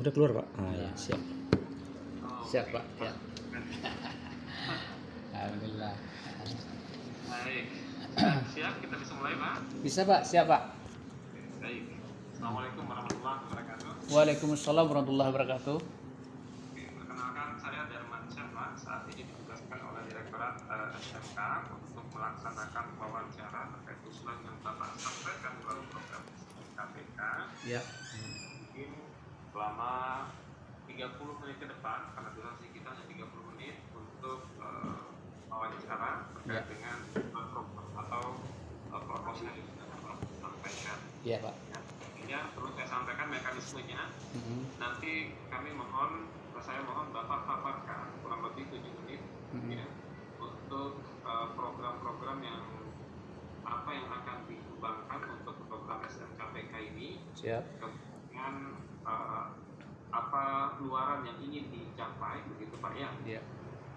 Udah keluar Pak? Ah ya, siap. Siap Pak, ya. Alhamdulillah. Baik. Siap, kita bisa mulai Pak? Bisa Pak, siap Pak. Baik. Assalamualaikum warahmatullahi wabarakatuh. Waalaikumsalam warahmatullahi wabarakatuh. Perkenalkan, saya Darmansyah Pak. Saat ini ditugaskan oleh Direktorat SMK untuk melaksanakan wawancara terkait usulan yang Bapak sampaikan melalui program KPK. Ya. Mungkin selama 30 menit ke depan, karena durasi kita hanya 30 menit untuk wawancara terkait dengan program atau proposal yang sudah Bapak sampaikan. Iya Pak. Ya, perlu saya sampaikan mekanismenya. Nanti saya mohon Bapak paparkan kurang lebih 7 menit ya, untuk program-program yang akan dikembangkan untuk program SMKPK ini. Siap. Kemudian apa luaran yang ingin dicapai, begitu Pak ya. Iya.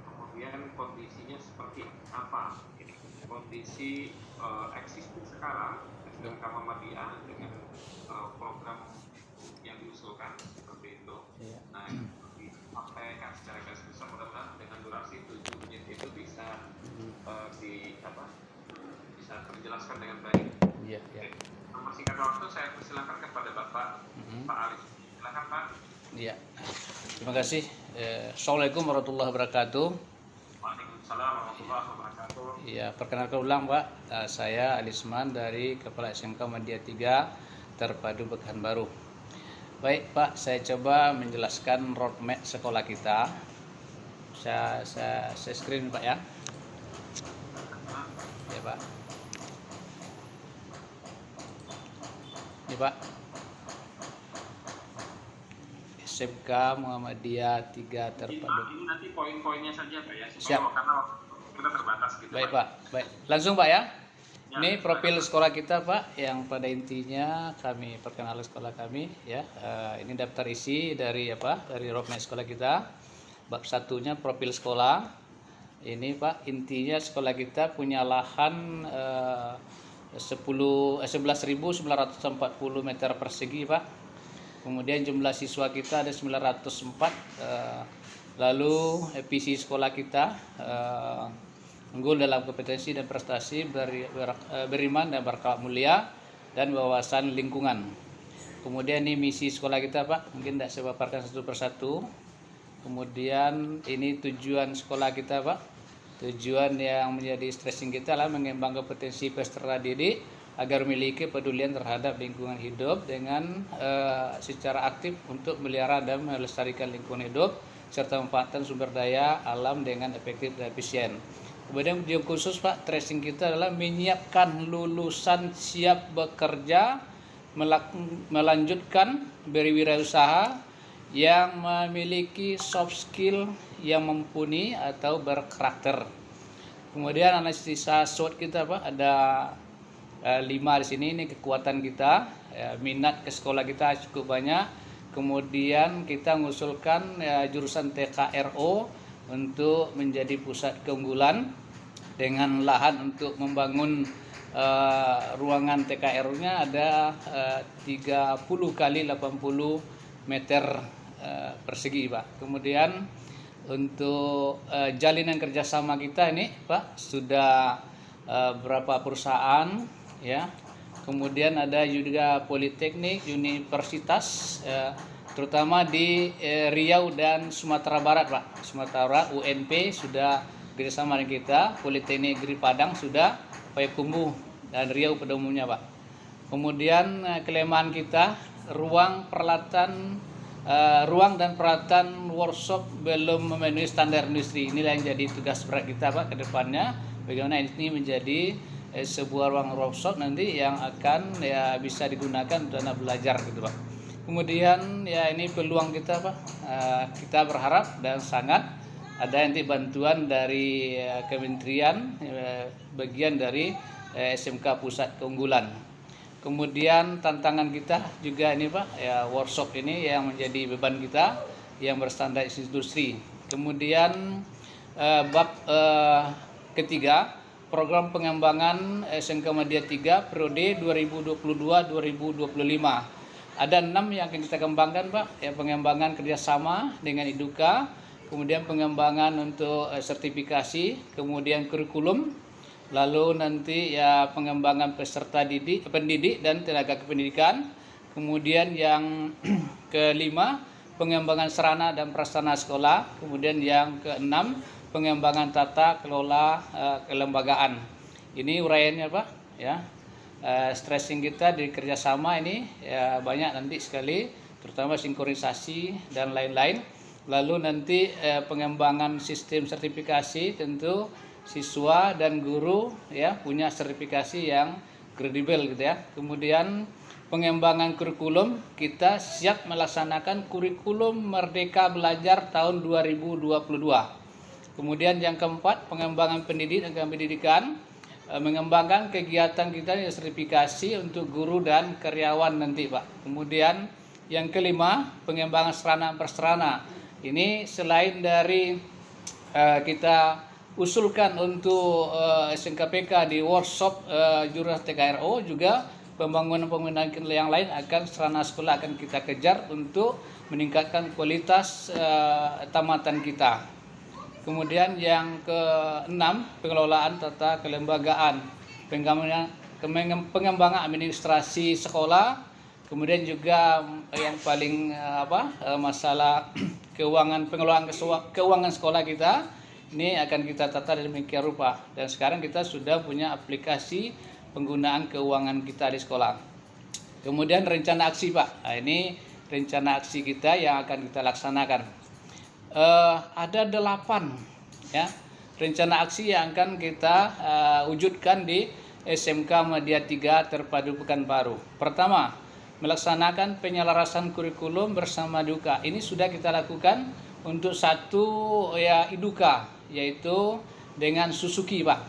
Kemudian kondisinya seperti apa? Kondisi existing sekarang SMK Muhammadiyah dengan program yang diusulkan seperti itu. Iya. Nah, disampaikan secara garis besar, mudah-mudahan dengan durasi 7 menit itu bisa bisa terjelaskan dengan baik. Iya, iya. Nomor singkat waktu saya persilakan kepada Bapak Pak Ali. Silakan Pak. Iya. Terima kasih. Assalamualaikum warahmatullahi wabarakatuh. Waalaikumsalam warahmatullahi wabarakatuh. Ya, perkenalkan ulang Pak, saya Alisman dari Kepala SMK Muhammadiyah 3 Terpadu Pekanbaru. Baik Pak, saya coba menjelaskan roadmap sekolah kita. Saya screen Pak ya. Ya Pak. Ini Pak. SMK Muhammadiyah 3 Terpadu. Ini nanti poin-poinnya saja Pak ya. Siap. Karena kita terbatas gitu. Baik Pak, baik. Langsung Pak ya. Ya, Ini profil sekolah kita Pak, yang pada intinya kami perkenalkan sekolah kami ya. Ini daftar isi dari dari roadmap sekolah kita. Bab satunya profil sekolah. Ini Pak, intinya sekolah kita punya lahan 11.940 meter persegi Pak. Kemudian jumlah siswa kita ada 904. Lalu visi sekolah kita unggul dalam kompetensi dan prestasi, beriman dan berakhlak mulia, dan wawasan lingkungan. Kemudian ini misi sekolah kita Pak, mungkin tidak saya paparkan satu persatu. Kemudian ini tujuan sekolah kita Pak. Tujuan yang menjadi stressing kita adalah mengembangkan potensi peserta didik agar memiliki pedulian terhadap lingkungan hidup dengan secara aktif untuk melihara dan melestarikan lingkungan hidup serta memanfaatkan sumber daya alam dengan efektif dan efisien. Kemudian tujuan khusus Pak, tracing kita adalah menyiapkan lulusan siap bekerja, melanjutkan berwirausaha yang memiliki soft skill yang mumpuni atau berkarakter. Kemudian analisa SWOT kita Pak, ada 5 di sini. Ini kekuatan kita, minat ke sekolah kita cukup banyak. Kemudian kita mengusulkan jurusan TKRO untuk menjadi pusat keunggulan dengan lahan untuk membangun ruangan TKRO-nya ada 30 kali 80 meter persegi Pak. Kemudian untuk jalinan kerjasama kita ini Pak, sudah berapa perusahaan ya. Kemudian ada juga politeknik, universitas terutama di Riau dan Sumatera Barat Pak. Sumatera Barat UNP sudah kerjasama dengan kita, Politeknik Negeri Padang sudah, Payakumbuh dan Riau pada umumnya Pak. Kemudian kelemahan kita ruang dan peralatan workshop belum memenuhi standar industri. Inilah yang jadi tugas berat kita Pak ke depannya, bagaimana ini menjadi sebuah ruang workshop nanti yang akan bisa digunakan untuk anak belajar gitu Pak. Kemudian ini peluang kita Pak, kita berharap dan sangat ada nanti bantuan dari kementerian, bagian dari SMK Pusat Keunggulan. Kemudian tantangan kita juga ini Pak, workshop ini yang menjadi beban kita yang berstandar industri. Kemudian bab ketiga, program pengembangan SMK Muhammadiyah 3 periode 2022-2025. Ada 6 yang akan kita kembangkan Pak, ya, pengembangan kerjasama dengan Iduka, kemudian pengembangan untuk sertifikasi, kemudian kurikulum, lalu nanti ya pengembangan peserta pendidik dan tenaga kependidikan, kemudian yang kelima pengembangan sarana dan prasarana sekolah, kemudian yang keenam pengembangan tata kelola kelembagaan. Ini uraiannya Pak, ya. Stressing kita di kerjasama ini ya banyak nanti sekali, terutama sinkronisasi dan lain-lain. Lalu nanti pengembangan sistem sertifikasi, tentu siswa dan guru ya punya sertifikasi yang kredibel gitu ya. Kemudian pengembangan kurikulum, kita siap melaksanakan kurikulum Merdeka Belajar tahun 2022. Kemudian yang keempat, pengembangan pendidik dan pendidikan, mengembangkan kegiatan kita yang sertifikasi untuk guru dan karyawan nanti Pak. Kemudian yang kelima, pengembangan sarana prasarana. Ini selain dari kita usulkan untuk SMKPK di workshop Jurnas TKRO, juga pembangunan yang lain akan sarana sekolah akan kita kejar untuk meningkatkan kualitas tamatan kita. Kemudian yang keenam, pengelolaan tata kelembagaan, pengembangan administrasi sekolah, kemudian juga yang paling masalah pengelolaan keuangan sekolah kita, ini akan kita tata demikian rupa. Dan sekarang kita sudah punya aplikasi penggunaan keuangan kita di sekolah. Kemudian rencana aksi Pak, nah, ini rencana aksi kita yang akan kita laksanakan. Ada 8 ya rencana aksi yang akan kita wujudkan di SMK Media 3 Terpadu Pekanbaru. Pertama, melaksanakan penyelarasan kurikulum bersama Iduka. Ini sudah kita lakukan untuk satu ya Iduka, yaitu dengan Suzuki Pak.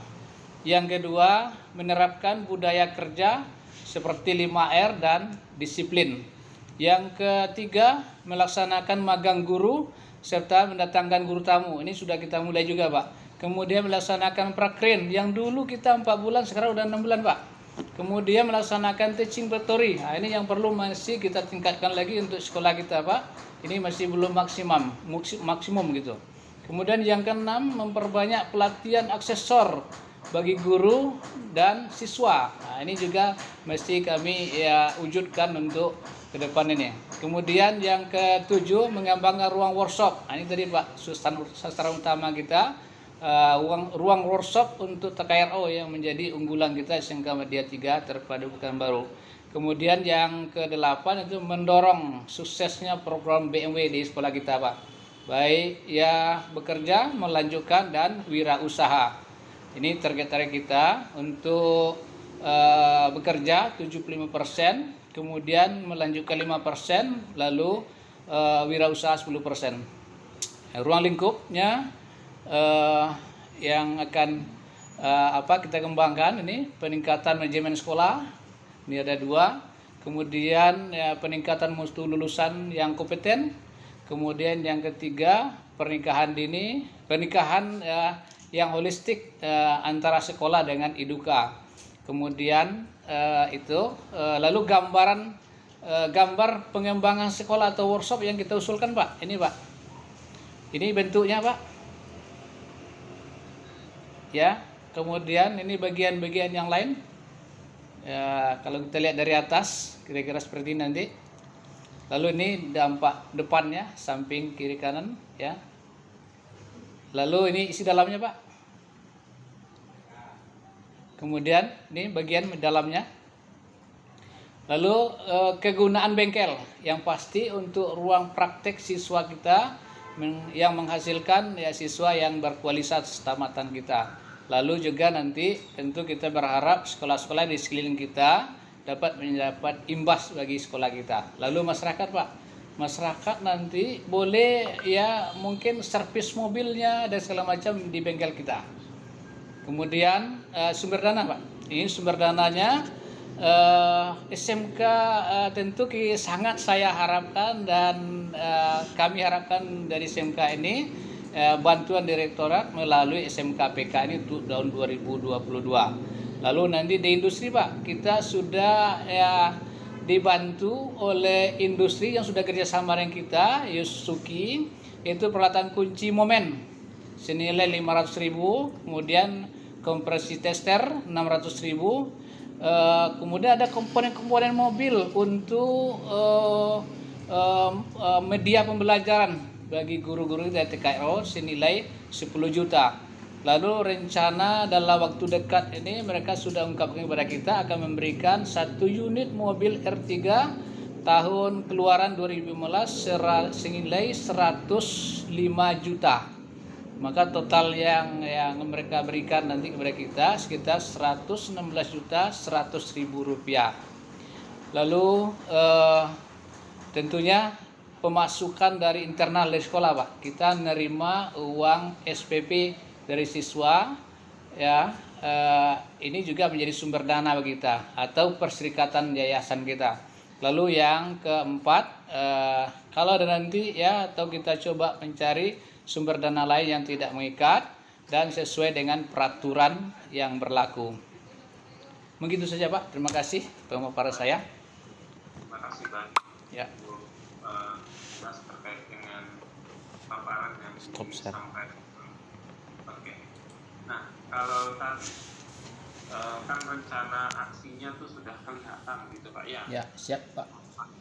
Yang kedua, menerapkan budaya kerja seperti 5R dan disiplin. Yang ketiga, melaksanakan magang guru serta mendatangkan guru tamu. Ini sudah kita mulai juga Pak. Kemudian melaksanakan prakren yang dulu kita 4 bulan, sekarang udah 6 bulan Pak. Kemudian melaksanakan teaching factory. Nah, ini yang perlu masih kita tingkatkan lagi untuk sekolah kita Pak. Ini masih belum maksimum gitu. Kemudian yang keenam, memperbanyak pelatihan aksesor bagi guru dan siswa. Nah, ini juga mesti kami ya wujudkan untuk ke depan ini. Kemudian yang ketujuh, mengembangkan ruang workshop. Nah, ini tadi Pak sasaran utama kita, ruang workshop untuk TKRO yang menjadi unggulan kita SMK Media 3 Terpadu Pekanbaru. Kemudian yang ke-8 itu mendorong suksesnya program BMW di sekolah kita Pak. Baik ya bekerja, melanjutkan dan wirausaha. Ini target-target kita untuk bekerja 75%, kemudian melanjutkan 5%, lalu wirausaha 10%. Ruang lingkupnya yang akan kita kembangkan ini peningkatan manajemen sekolah. Ini ada 2. Kemudian ya, peningkatan mutu lulusan yang kompeten. Kemudian yang ketiga, pernikahan dini, pernikahan yang holistik antara sekolah dengan Iduka. Kemudian lalu gambar pengembangan sekolah atau workshop yang kita usulkan Pak. Ini Pak. Ini bentuknya Pak. Ya, kemudian ini bagian-bagian yang lain. Ya, kalau kita lihat dari atas kira-kira seperti ini nanti. Lalu ini dampak depannya, samping kiri kanan ya. Lalu ini isi dalamnya Pak. Kemudian ini bagian dalamnya. Lalu kegunaan bengkel yang pasti untuk ruang praktek siswa kita yang menghasilkan ya siswa yang berkualitas tamatan kita. Lalu juga nanti tentu kita berharap sekolah-sekolah di sekeliling kita dapat mendapat imbas bagi sekolah kita. Lalu masyarakat Pak, masyarakat nanti boleh ya mungkin servis mobilnya dan segala macam di bengkel kita. Kemudian sumber dana Pak, ini sumber dananya SMK tentu sangat saya harapkan dan kami harapkan dari SMK ini bantuan direktorat melalui SMKPK ini untuk tahun 2022. Lalu nanti di industri Pak, kita sudah ya dibantu oleh industri yang sudah kerjasama dengan kita, Yusuki, yaitu peralatan kunci momen senilai 500.000, kemudian kompresi tester 600.000, kemudian ada komponen-komponen mobil untuk media pembelajaran bagi guru-guru dari TKRO senilai 10 juta. Lalu rencana dalam waktu dekat ini mereka sudah ungkapkan kepada kita akan memberikan 1 unit mobil R3 tahun keluaran 2015 senilai 105 juta. Maka total yang mereka berikan nanti kepada kita sekitar 116.100.000 rupiah. Lalu tentunya pemasukan dari internal dari sekolah, Pak. Kita menerima uang SPP dari siswa, ya. Ini juga menjadi sumber dana bagi kita atau perserikatan yayasan kita. Lalu yang keempat, kalau ada nanti ya, atau kita coba mencari sumber dana lain yang tidak mengikat dan sesuai dengan peraturan yang berlaku. Begitu saja, Pak. Terima kasih pemaparan saya. Terima kasih, Bang. Ya. Mas terkait dengan paparan yang disampaikan. Oke. Nah, kalau tadi kan rencana aksinya tuh sudah kelihatan gitu, Pak ya? Ya, siap, Pak.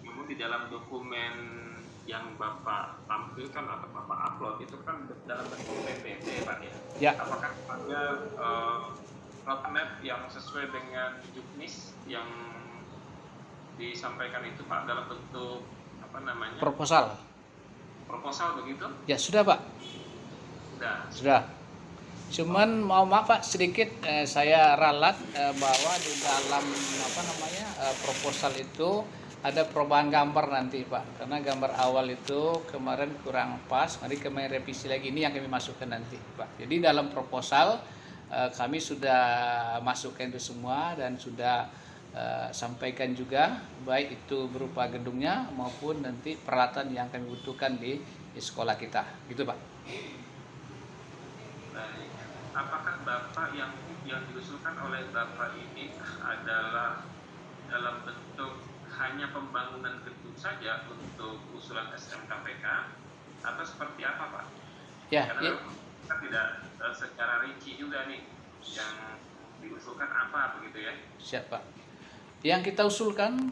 Namun di dalam dokumen yang Bapak tampilkan atau Bapak upload itu kan dalam bentuk PPT, Pak ya? Ya. Apakah ada roadmap yang sesuai dengan juknis yang disampaikan itu, Pak, dalam bentuk apa namanya? Proposal Begitu? Ya, sudah, Pak. Sudah. Cuman maaf Pak, sedikit saya ralat bahwa di dalam proposal itu ada perubahan gambar nanti, Pak. Karena gambar awal itu kemarin kurang pas, mari kami revisi lagi, ini yang kami masukkan nanti, Pak. Jadi dalam proposal kami sudah masukkan itu semua dan sudah sampaikan juga, baik itu berupa gedungnya maupun nanti peralatan yang kami butuhkan di sekolah kita, gitu, Pak. Baik. Apakah Bapak yang diusulkan oleh Bapak ini adalah dalam bentuk hanya pembangunan gedung saja untuk usulan SMKPK atau seperti apa, Pak? Ya, karena kita tidak secara rinci juga nih yang diusulkan apa begitu ya? Siap, Pak. Yang kita usulkan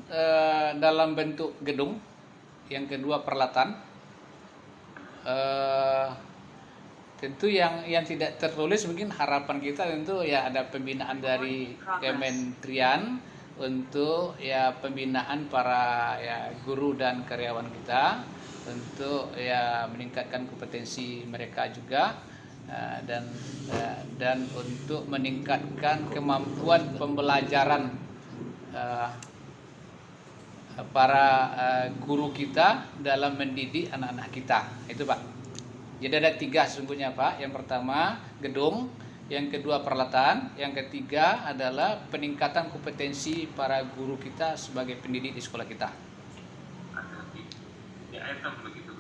dalam bentuk gedung, yang kedua peralatan. Tentu yang tidak tertulis mungkin harapan kita tentu ya ada pembinaan dari Kementerian untuk ya pembinaan para ya guru dan karyawan kita untuk ya meningkatkan kompetensi mereka juga dan untuk meningkatkan kemampuan pembelajaran para guru kita dalam mendidik anak-anak kita. Itu, Pak. Jadi ada 3 sesungguhnya, Pak. Yang pertama gedung, yang kedua peralatan, yang ketiga adalah peningkatan kompetensi para guru kita sebagai pendidik di sekolah kita.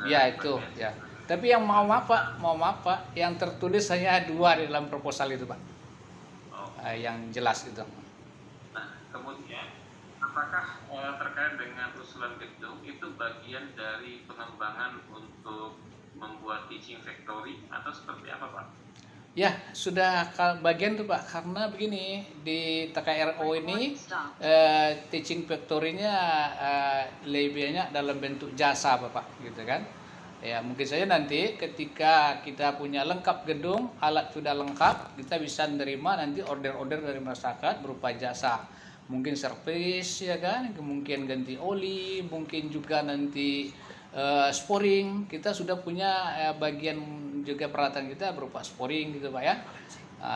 Ya itu ya. Tapi yang mau maaf Pak, yang tertulis hanya 2 di dalam proposal itu, Pak. Yang jelas itu. Nah, kemudian apakah terkait dengan usulan gedung itu bagian dari pengembangan untuk membuat teaching factory atau seperti apa, Pak? Ya, sudah bagian tuh, Pak. Karena begini, di TKRO ini teaching factory-nya lebih banyak dalam bentuk jasa, Bapak, gitu kan. Ya, mungkin saja nanti ketika kita punya lengkap gedung, alat sudah lengkap, kita bisa menerima nanti order-order dari masyarakat berupa jasa. Mungkin servis, ya kan, mungkin ganti oli, mungkin juga nanti sporing. Kita sudah punya bagian juga peralatan kita berupa sporing gitu, Pak ya.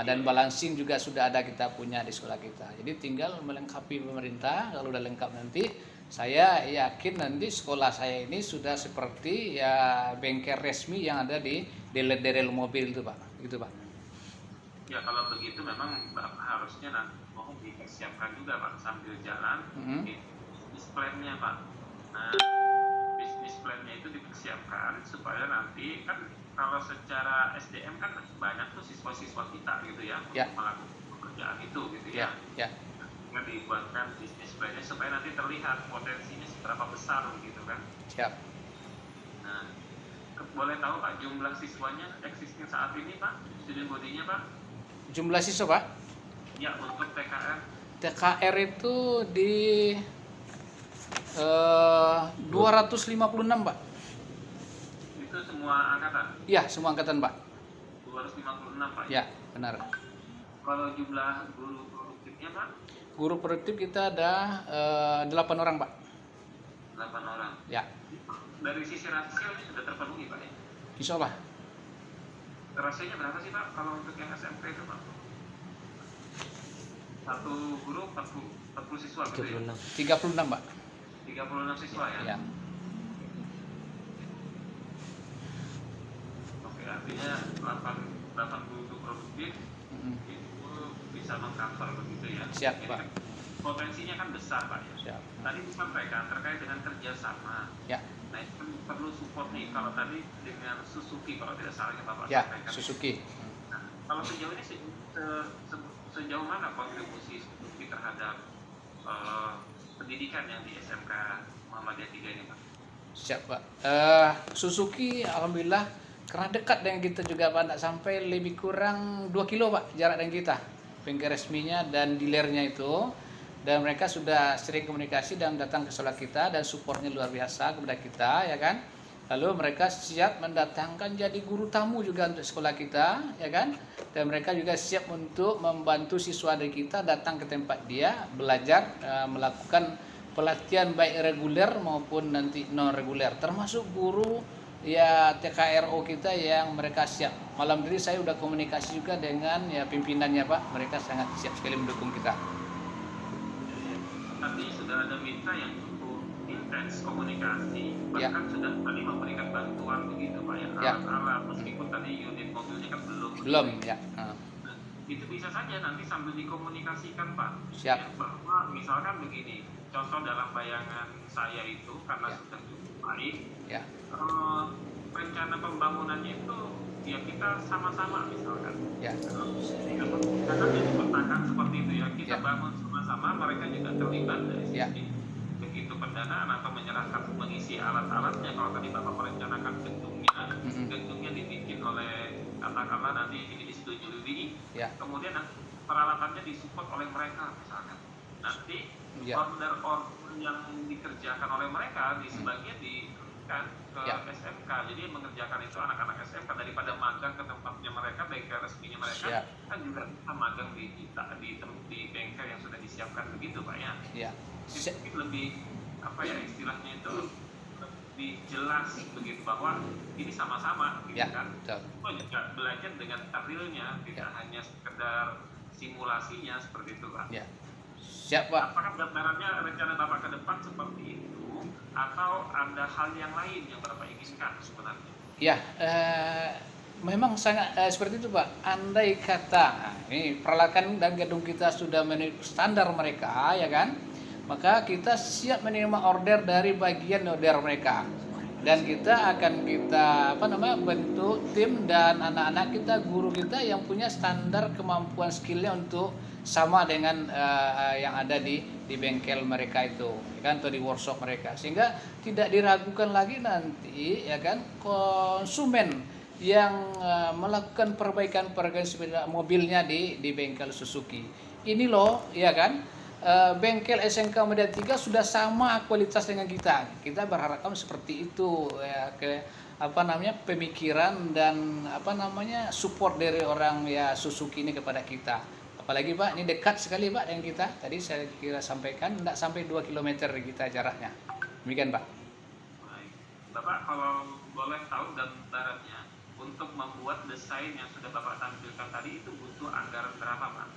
Dan balancing juga sudah ada kita punya di sekolah kita. Jadi tinggal melengkapi pemerintah. Kalau udah lengkap nanti saya yakin nanti sekolah saya ini sudah seperti ya bengkel resmi yang ada di dealer mobil itu, Pak. Gitu, Pak. Ya, kalau begitu memang Bapak harusnya nanti mohon dipersiapkan juga, Pak, sambil jalan bisnis plan-nya, Pak. Nah, bisnis plan-nya itu dipersiapkan supaya nanti kan kalau secara SDM kan banyak tuh siswa-siswa kita gitu ya, untuk melakukan pekerjaan itu gitu ya. Ya. mereka dibuatkan display-nya supaya nanti terlihat potensinya seberapa besar begitu kan. Siap. Nah, boleh tahu Pak jumlah siswanya existing saat ini Pak, student body-nya Pak? Jumlah siswa Pak? Ya, untuk TKR. TKR itu di 256 Pak. Itu semua angkatan? Ya, semua angkatan Pak. 256 Pak? Ya, benar. Kalau jumlah guru produktifnya Pak? Guru produktif kita ada 8 orang Pak. 8 orang. Ya. Dari sisi rasio ini sudah terpenuhi Pak ya? Insya Allah. Rasionya berapa sih Pak kalau untuk yang SMP itu Pak? Satu guru 40 siswa gitu ya? 36 Pak. 36 siswa ya? Ya. Oke, artinya 8 guru produktif itu bisa meng-cover begitu ya? Siap ini Pak. Kan potensinya kan besar Pak ya? Siap. Tadi disampaikan terkait dengan kerjasama. Ya. Nah itu kan perlu support nih, kalau tadi dengan Suzuki kalau tidak salah yang Bapak Ya, sampaikan. Suzuki. Nah, kalau sejauh ini sejauh mana kontribusi Suzuki terhadap pendidikan yang di SMK Muhammadiyah 3 ini Pak? Siap Pak. Suzuki alhamdulillah karena dekat dengan kita juga Pak, tidak sampai lebih kurang 2 kilo Pak jarak dengan kita. Bengkel resminya dan dealernya itu, dan mereka sudah sering komunikasi dan datang ke sekolah kita dan supportnya luar biasa kepada kita ya kan. Lalu mereka siap mendatangkan jadi guru tamu juga untuk sekolah kita ya kan, dan mereka juga siap untuk membantu siswa dari kita datang ke tempat dia belajar, melakukan pelatihan baik reguler maupun nanti non reguler, termasuk guru ya TKRO kita yang mereka siap. Malam ini saya udah komunikasi juga dengan ya pimpinannya Pak, mereka sangat siap sekali mendukung kita. Artinya sudah ada mitra yang cukup intens komunikasi, bahkan sudah tadi memberikan bantuan begitu Pak ya, alat-alat, meskipun tadi unit mobilnya kan belum ya. Nah, itu bisa saja nanti sambil dikomunikasikan Pak. Siap. Ya, bahwa misalkan begini, contoh dalam bayangan saya itu karena sudah cukup baik, ya. Rencana pembangunannya itu ya kita sama-sama misalkan. Ya. Karena dipetakan seperti itu ya, kita bangun sama-sama, mereka juga terlibat dari sisi begitu pendanaan atau menyerahkan mengisi alat-alatnya. Kalau tadi Bapak merencanakan gedungnya dibikin oleh katakanlah nanti ini disetujui, kemudian peralatannya disupport oleh mereka misalkan. Nanti order-order yang dikerjakan oleh mereka di sebagian diberikan ke SMK. Jadi yang mengerjakan itu anak-anak SMK, daripada magang ke tempatnya mereka, bengkel resminya mereka, kan juga kita magang di bengkel yang sudah disiapkan begitu Pak ya. Mungkin lebih apa ya istilahnya itu lebih jelas begitu bahwa ini sama-sama gitu kan. Oh juga belajar dengan realnya, tidak hanya sekedar simulasinya seperti itu Pak. Siap Pak. Apakah gambarannya rencana Bapak ke depan seperti itu atau ada hal yang lain yang Bapak inginkan sebenarnya? Ya, memang sangat seperti itu Pak. Andai kata ini peralatan dan gedung kita sudah memenuhi standar mereka ya kan, maka kita siap menerima order dari bagian order mereka, dan kita akan bentuk tim dan anak-anak kita, guru kita yang punya standar kemampuan skillnya untuk sama dengan yang ada di bengkel mereka itu ya kan, atau di workshop mereka, sehingga tidak diragukan lagi nanti ya kan konsumen yang melakukan perbaikan sepeda mobilnya di bengkel Suzuki ini loh ya kan. Bengkel SMK Muhammadiyah 3 sudah sama kualitas dengan kita. Kita berharapkan seperti itu ya, pemikiran dan support dari orang ya Suzuki ini kepada kita. Apalagi Pak, ini dekat sekali Pak dengan kita. Tadi saya kira sampaikan tidak sampai 2 km kita jaraknya. Demikian Pak. Baik. Bapak kalau boleh tahu gambarannya, untuk membuat desain yang sudah Bapak tampilkan tadi itu butuh anggaran berapa Pak?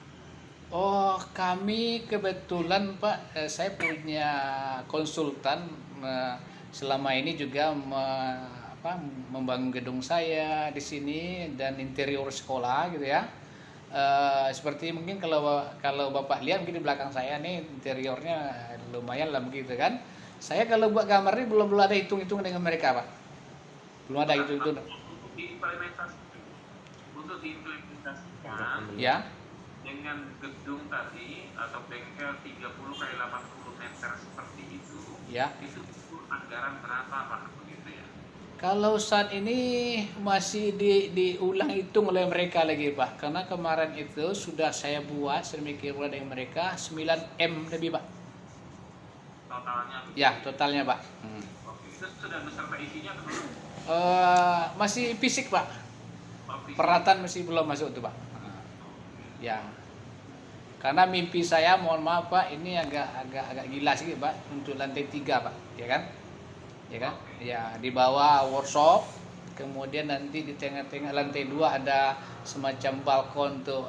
Oh, kami kebetulan Pak, saya punya konsultan selama ini juga membangun gedung saya di sini dan interior sekolah gitu ya. Seperti mungkin kalau Bapak lihat mungkin di belakang saya nih interiornya lumayan lah begitu kan. Saya kalau buat gambar ini belum ada hitung-hitung dengan mereka Pak. Belum ada hitung-hitung. Untuk diimplementasikan. Ya. dengan gedung tadi atau bengkel 30 kali 80 meter seperti itu, Ya. itu anggaran berapa Pak begitu ya? Kalau saat ini masih diulang hitung oleh mereka lagi Pak, karena kemarin itu sudah saya buat sedemikian rupa dengan mereka 9M lebih Pak. Totalnya? Ya, totalnya Pak. Oke, itu sudah beserta isinya atau belum? Masih fisik Pak, Oh, fisik. peralatan masih belum masuk tuh Pak. Ya, karena mimpi saya, mohon maaf Pak, ini agak gila sih Pak untuk lantai 3 Pak, ya kan? Ya kan? Ya, di bawah workshop, kemudian nanti di tengah-tengah lantai 2 ada semacam balkon untuk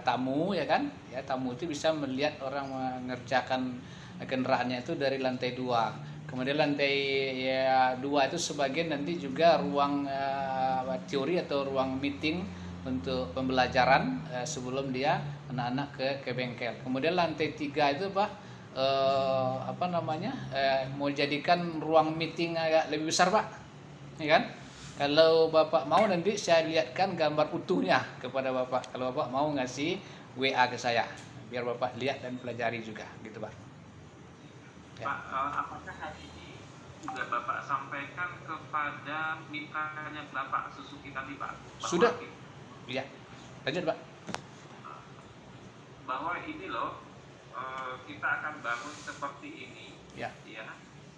tamu, ya kan? Ya, tamu itu bisa melihat orang mengerjakan kendaraannya itu dari lantai 2. Kemudian lantai 2 itu sebagian nanti juga ruang teori atau ruang meeting untuk pembelajaran sebelum dia anak-anak ke bengkel. Kemudian lantai 3 itu Pak mau jadikan ruang meeting agak lebih besar Pak, ya kan? Kalau Bapak mau nanti saya lihatkan gambar utuhnya kepada Bapak. Kalau Bapak mau ngasih WA ke saya, biar Bapak lihat dan pelajari juga, gitu Pak. Ya. Pak, apakah hari ini sudah Bapak sampaikan kepada mitranya Bapak Suzuki tadi Pak? Sudah. Iya. Lanjut Pak. Bahwa ini loh, kita akan bangun seperti ini. Ya.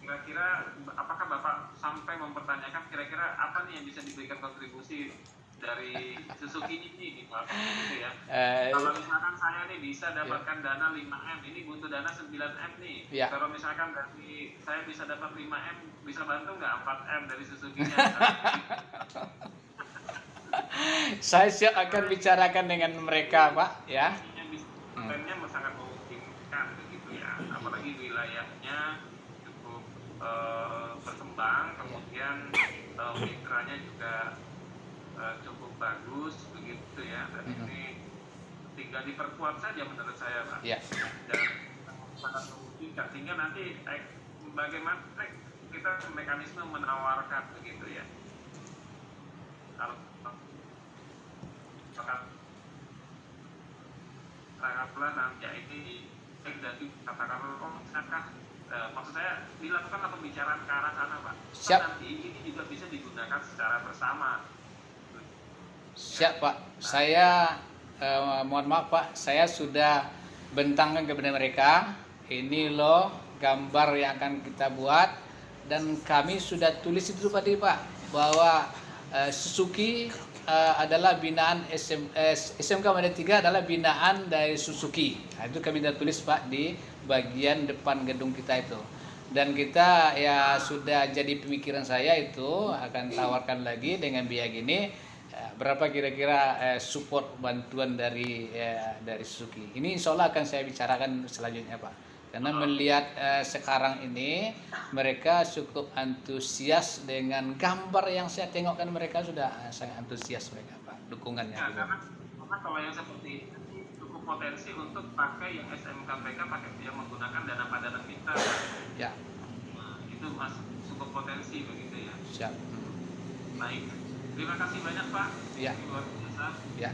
Kira-kira apakah Bapak sampai mempertanyakan kira-kira apa nih yang bisa diberikan kontribusi dari Suzuki ini Pak? Gitu ya. Kalau misalkan saya nih bisa dapatkan dana 5M, ini butuh dana 9M nih. Ya. Kalau misalkan dari saya bisa dapat 5M, bisa bantu nggak 4M dari Suzuki-nya? Saya siap akan bicarakan dengan mereka Pak, ya. Kontennya sangat memungkinkan begitu ya, apalagi wilayahnya cukup berkembang, kemudian mitranya juga cukup bagus begitu ya, dan ini tinggal diperkuat saja menurut saya Pak. Ya. Dan sangat memungkinkan, sehingga nanti bagaimana kita mekanisme menawarkan begitu ya. Kalau katakanlah nanti ini dan katakanlah maksud saya dilakukanlah pembicaraan ke arah sana Pak. Siap. Nanti ini juga bisa digunakan secara bersama. Siap Pak. Saya mohon maaf Pak, saya sudah bentangkan kepada mereka, ini loh gambar yang akan kita buat, dan kami sudah tulis itu tadi Pak, bahwa Suzuki adalah binaan SMK Medan 3 adalah binaan dari Suzuki. Nah, itu kami sudah tulis Pak di bagian depan gedung kita itu. Dan kita ya sudah jadi pemikiran saya itu akan tawarkan lagi dengan biaya gini, berapa kira-kira support bantuan dari Suzuki. Ini insya Allah akan saya bicarakan selanjutnya Pak. Karena melihat sekarang ini mereka cukup antusias dengan gambar yang saya tengokkan, mereka sudah sangat antusias mereka Pak, dukungannya. Ya, karena kalau yang seperti ini cukup potensi untuk pakai yang SMKPK pakai yang menggunakan dana padanan mitra. Ya. Nah, itu cukup potensi begitu ya. Siap. Baik. Terima kasih banyak Pak. Ya. Luar biasa. Ya.